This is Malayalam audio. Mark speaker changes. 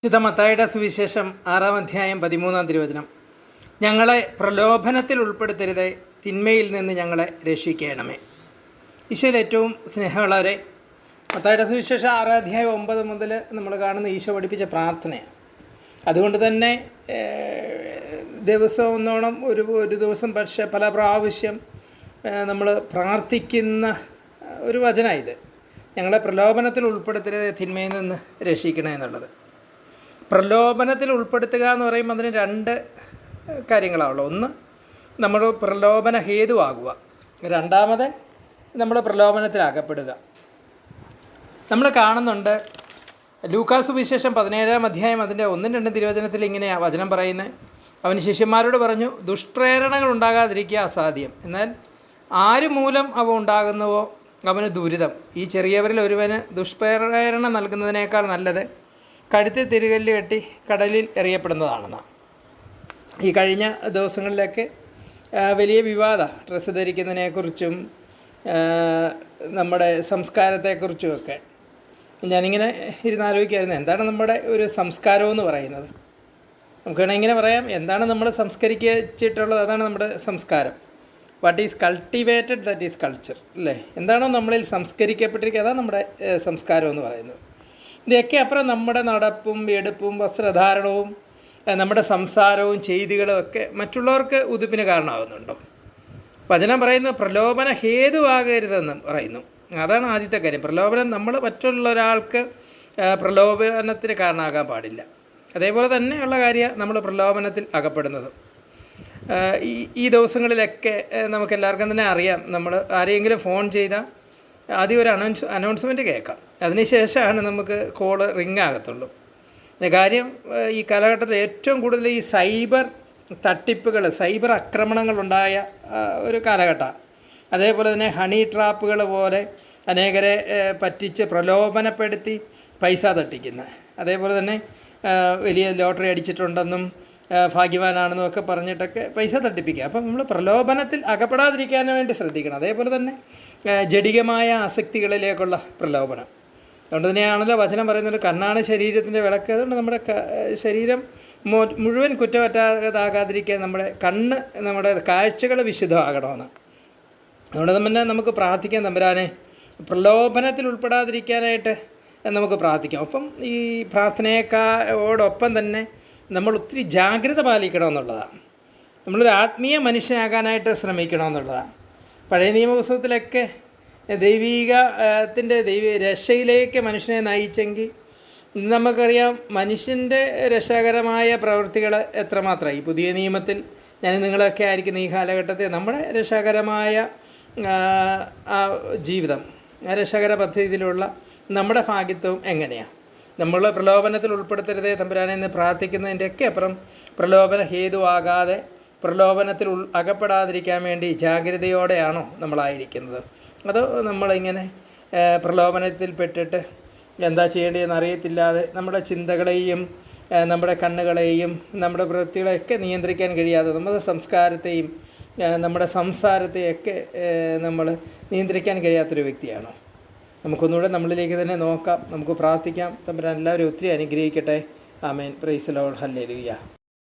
Speaker 1: വിശുദ്ധ മത്തായിയുടെ സുവിശേഷം 6-ാം അധ്യായം 13-ാം തിരുവചനം. ഞങ്ങളെ പ്രലോഭനത്തിൽ ഉൾപ്പെടുത്തരുതേ, തിന്മയിൽ നിന്ന് ഞങ്ങളെ രക്ഷിക്കണമേ. ഈശോയിൽ ഏറ്റവും സ്നേഹമുള്ളവരെ, മത്തായിയുടെ സുവിശേഷം 6-ാം അധ്യായം 9 മുതൽ നമ്മൾ കാണുന്ന ഈശോ പഠിപ്പിച്ച പ്രാർത്ഥനയാണ്. അതുകൊണ്ട് തന്നെ ദിവസം ഒന്നോണം ഒരു ദിവസം പക്ഷേ പല പ്രാവശ്യം നമ്മൾ പ്രാർത്ഥിക്കുന്ന ഒരു വചനമാണ്. ഞങ്ങളെ പ്രലോഭനത്തിൽ ഉൾപ്പെടുത്തരുതേ, തിന്മയിൽ നിന്ന് രക്ഷിക്കണേ എന്നുള്ളത്. പ്രലോഭനത്തിൽ ഉൾപ്പെടുത്തുക എന്ന് പറയുമ്പോൾ അതിന് രണ്ട് കാര്യങ്ങളാണുള്ളൂ. ഒന്ന്, നമ്മൾ പ്രലോഭന ഹേതുവാകുക. രണ്ടാമത്, നമ്മൾ പ്രലോഭനത്തിലാക്കപ്പെടുക. നമ്മൾ കാണുന്നുണ്ട് ലൂക്കാ സുവിശേഷം 17-ാം അധ്യായം അതിൻ്റെ 1-2 തിരുവചനത്തിൽ ഇങ്ങനെയാണ് വചനം പറയുന്നത്. അവൻ ശിഷ്യന്മാരോട് പറഞ്ഞു, ദുഷ്പ്രേരണകൾ ഉണ്ടാകാതിരിക്കുക അസാധ്യം, എന്നാൽ ആര് മൂലം അവ ഉണ്ടാകുന്നുവോ അവന് ദുരിതം. ഈ ചെറിയവരിൽ ഒരുവന് ദുഷ്പ്രേരണ നൽകുന്നതിനേക്കാൾ നല്ലത് കഴുത്തിൽ തിരുകല്ല് കെട്ടി കടലിൽ എറിയപ്പെടുന്നതാണെന്ന്. ഈ കഴിഞ്ഞ ദിവസങ്ങളിലൊക്കെ വലിയ വിവാദ ഡ്രസ്സ് ധരിക്കുന്നതിനെക്കുറിച്ചും നമ്മുടെ സംസ്കാരത്തെക്കുറിച്ചുമൊക്കെ ഞാനിങ്ങനെ ഇരുന്നാലോചിക്കായിരുന്നു, എന്താണ് നമ്മുടെ ഒരു സംസ്കാരമെന്ന് പറയുന്നത്. നമുക്ക് വേണമെങ്കിൽ ഇങ്ങനെ പറയാം, എന്താണ് നമ്മൾ സംസ്കരിച്ചിട്ടുള്ളത് അതാണ് നമ്മുടെ സംസ്കാരം. What is cultivated that is culture, അല്ലേ? എന്താണോ നമ്മളിൽ സംസ്കരിക്കപ്പെട്ടിരിക്കുക അതാണ് നമ്മുടെ സംസ്കാരം എന്ന് പറയുന്നത്. ഇതിയൊക്കെ അപ്പുറം നമ്മുടെ നടപ്പും എടുപ്പും വസ്ത്രധാരണവും നമ്മുടെ സംസാരവും ചെയ്തികളും ഒക്കെ മറ്റുള്ളവർക്ക് ഉതുപ്പിന് കാരണമാകുന്നുണ്ടോ? വചനം പറയുന്നത് പ്രലോഭന ഹേതുവാകരുതെന്ന് പറയുന്നു. അതാണ് ആദ്യത്തെ കാര്യം. പ്രലോഭനം നമ്മൾ മറ്റുള്ള ഒരാൾക്ക് പ്രലോഭനത്തിന് കാരണമാകാൻ പാടില്ല. അതേപോലെ തന്നെയുള്ള കാര്യം നമ്മൾ പ്രലോഭനത്തിൽ അകപ്പെടുന്നത്. ഈ ദിവസങ്ങളിലൊക്കെ നമുക്കെല്ലാവർക്കും തന്നെ അറിയാം, നമ്മൾ ആരെയെങ്കിലും ഫോൺ ചെയ്താൽ ആദ്യം ഒരു അനൗൺസ്മെൻറ്റ് കേൾക്കാം, അതിനുശേഷമാണ് നമുക്ക് കോള് റിങ് ആകത്തുള്ളൂ. കാര്യം ഈ കാലഘട്ടത്തിൽ ഏറ്റവും കൂടുതൽ ഈ സൈബർ തട്ടിപ്പുകൾ, സൈബർ ആക്രമണങ്ങളുണ്ടായ ഒരു കാലഘട്ടമാണ്. അതേപോലെ തന്നെ ഹണി ട്രാപ്പുകൾ പോലെ അനേകരെ പറ്റിച്ച് പ്രലോഭനപ്പെടുത്തി പൈസ തട്ടിക്കുന്നത്. അതേപോലെ തന്നെ വലിയ ലോട്ടറി അടിച്ചിട്ടുണ്ടെന്നും ഭാഗ്യവാനാണെന്നും ഒക്കെ പറഞ്ഞിട്ടൊക്കെ പൈസ തട്ടിപ്പിക്കുക. അപ്പം നമ്മൾ പ്രലോഭനത്തിൽ അകപ്പെടാതിരിക്കാൻ വേണ്ടി ശ്രദ്ധിക്കണം. അതേപോലെ തന്നെ ജഡികമായ ആസക്തികളിലേക്കുള്ള പ്രലോഭനം. അതുകൊണ്ട് തന്നെയാണല്ലോ വചനം പറയുന്നത്, കണ്ണാണ് ശരീരത്തിൻ്റെ വിളക്ക്. അതുകൊണ്ട് നമ്മുടെ ശരീരം മുഴുവൻ കുറ്റമറ്റാതാകാതിരിക്കാൻ നമ്മുടെ കണ്ണ്, നമ്മുടെ കാഴ്ചകൾ വിശുദ്ധമാകണമെന്ന്. അതുകൊണ്ട് തന്നെ നമുക്ക് പ്രാർത്ഥിക്കാം, തമ്പുരാനെ പ്രലോഭനത്തിൽ ഉൾപ്പെടാതിരിക്കാനായിട്ട് നമുക്ക് പ്രാർത്ഥിക്കാം. അപ്പം ഈ പ്രാർത്ഥനയോടൊപ്പം തന്നെ നമ്മൾ ഒത്തിരി ജാഗ്രത പാലിക്കണമെന്നുള്ളതാണ്. നമ്മളൊരു ആത്മീയ മനുഷ്യനാകാനായിട്ട് ശ്രമിക്കണമെന്നുള്ളതാണ്. പഴയ നിയമപുസ്തകത്തിലൊക്കെ ദൈവീക രക്ഷയിലേക്ക് മനുഷ്യനെ നയിച്ചെങ്കിൽ നമുക്കറിയാം മനുഷ്യൻ്റെ രക്ഷാകരമായ പ്രവൃത്തികൾ എത്രമാത്രമായി. ഈ പുതിയ നിയമത്തിൽ ഞാൻ നിങ്ങളൊക്കെ ആയിരിക്കുന്ന ഈ കാലഘട്ടത്തിൽ നമ്മുടെ രക്ഷാകരമായ ജീവിതം, രക്ഷാകര പദ്ധതിയിലുള്ള നമ്മുടെ ഭാഗ്യത്വം എങ്ങനെയാണ്? നമ്മൾ പ്രലോഭനത്തിൽ ഉൾപ്പെടുത്തരുതേ തമ്പുരാനെ എന്ന് പ്രാർത്ഥിക്കുന്നതിൻ്റെയൊക്കെ അപ്പുറം പ്രലോഭന ഹേതുവാകാതെ പ്രലോഭനത്തിൽ അകപ്പെടാതിരിക്കാൻ വേണ്ടി ജാഗ്രതയോടെയാണോ നമ്മളായിരിക്കുന്നത്? അതോ നമ്മളിങ്ങനെ പ്രലോഭനത്തിൽപ്പെട്ടിട്ട് എന്താ ചെയ്യേണ്ടതെന്ന് അറിയത്തില്ലാതെ നമ്മുടെ ചിന്തകളെയും നമ്മുടെ കണ്ണുകളെയും നമ്മുടെ പ്രവൃത്തികളെയൊക്കെ നിയന്ത്രിക്കാൻ കഴിയാതെ നമ്മുടെ സംസ്കാരത്തെയും നമ്മുടെ സംസാരത്തെയൊക്കെ നമ്മൾ നിയന്ത്രിക്കാൻ കഴിയാത്തൊരു വ്യക്തിയാണോ? നമുക്കൊന്നുകൂടെ നമ്മളിലേക്ക് തന്നെ നോക്കാം, നമുക്ക് പ്രാർത്ഥിക്കാം. തമ്പുരാൻ എല്ലാവരും ഒത്തിരി അനുഗ്രഹിക്കട്ടെ. ആമേൻ. Praise the lord. ഹല്ലേലൂയ.